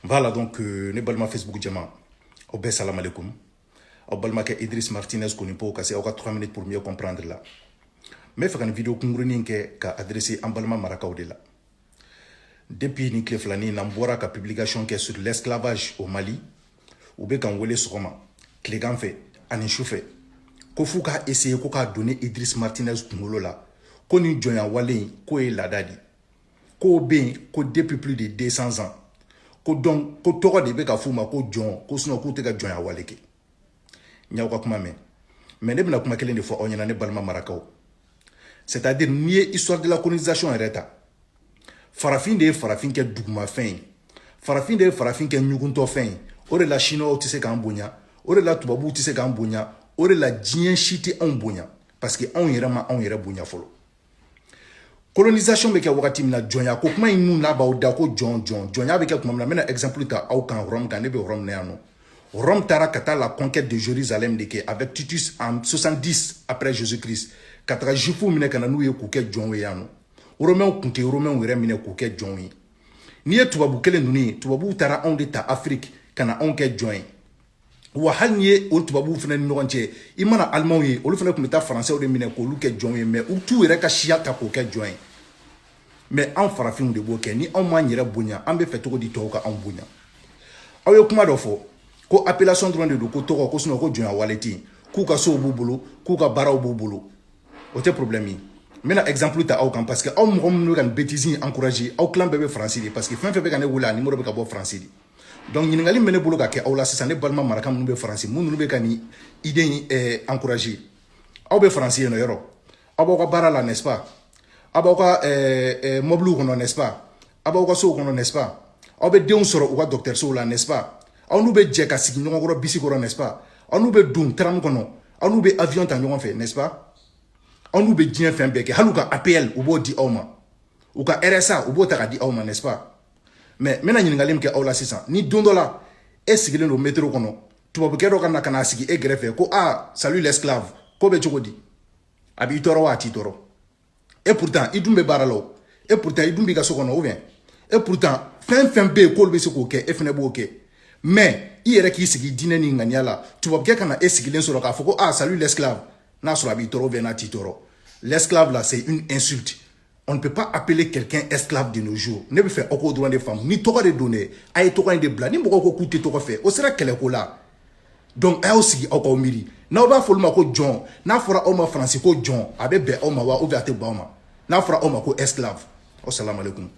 Voilà donc ne balma Facebook jama au be salam alaikum au balma ke Idriss Martinez koni po kasi au ka 3 minutes pour mieux comprendre là mais fa kan vidéo kunguruni ke ka adresser en balma marakaw de la depuis ni clé flani nambora ka publication ke sur l'esclavage au Mali ou be kan wele sokoma clé gan fait ani choufe ko fu ka essayer ko ka donner Idriss Martinez kungolo la ko ni jonya wale ko e ladadi ko ben ko depuis plus de 200 ans ko donc ko togo de be ka fuma ko jon ko sino ko te ka jon ya waleke nyaw ka kuma mais ne bina kuma kelen de fo onyana ne balma marakaw c'est-à-dire nié histoire de la colonisation ereta farafin de farafin ke duguma fin farafin de farafin ke nyugunto fin ore la chino ti se kan bonya ore la tubabu ti se kan bonya ore la djien shiti on bonya parce que on yera bonya folo colonisation be ke wakati mina jonya ko kuma inu na ba oda ko jonya be ke kuma mina exemple ta au kan Rome kan ne be Rome ne ano Rome tara kata la conquête de Jérusalem de ke avec Titus en 70 après Jésus-Christ katra jifu mina kana nu ye ku ke jonwe yano Romain kunte Romain were mina ku ke jonwe ni tubabu kele nuni tubabu tara on de ta Afrique kana on ke jonwe wa halnié o tubabu fana ni nonche imana allemand yi o fana kunta français o de mina ko lu ke jonwe mais ou tout were ka shia ta ko ke jonwe mais en farafin de boke ni on ma nyere bonya ambe fetoko di toka en bonya ayo kuma do fo ko appellation drone de ko toko ko sino ko jonya waleti ku ka so bubulu ku ka baraw bubulu o te problème mena exemple ta au kan parce que on mo kan bêtise encourager au clan bébé français parce que fin fe be kan wula numéro be ka bo français donc ni ngali mene bolo ka ke au la c'est ne balma maraka mu be français mu nu be kan idée encourager au be français no yoro abo ka barala n'est-ce pas abauka moblu kono n'est-ce pas abauka so kono n'est-ce pas abe deun soro ou docteur so la n'est-ce pas onu be je ka sigi nyongo bisi ko n'est-ce pas onu be dum tram kono onu be avion tan nyongo fait n'est-ce pas onu be dien fin beke haluka APL ou bo di awma ou ka RSA ou bo ta di awma n'est-ce pas mais mena nyini ngalim ke awla 600 ni dondola e sigile no metro kono tuba be kedo kana kana sigi e greffe ko salut l'esclave ko be chokodi abi toro wa ti toro. Et pourtant, il dumbe baralo. Et pourtant, il dumbe gasokono ou bien. Et pourtant, fin be kolbe se koke e fene boke. Mais il y a qui sigi dine ni nganyala. Tu vois bien kana esigi len solo ka foko salut l'esclave. Na solo abi toro vena titoro. L'esclave là c'est une insulte. On ne peut pas appeler quelqu'un esclave de nos jours. Ne peut faire aucun droit des femmes. Ni toko de donner, ay toko de bla, ni moko koute toko fait. O sera kele ko là. Donc ay aussi oko miri. Na ba folma ko John, na fora oma français ko John, abe be oma wa o be ate ba oma. Na fera oma ko esclave. Assalamu alaikum.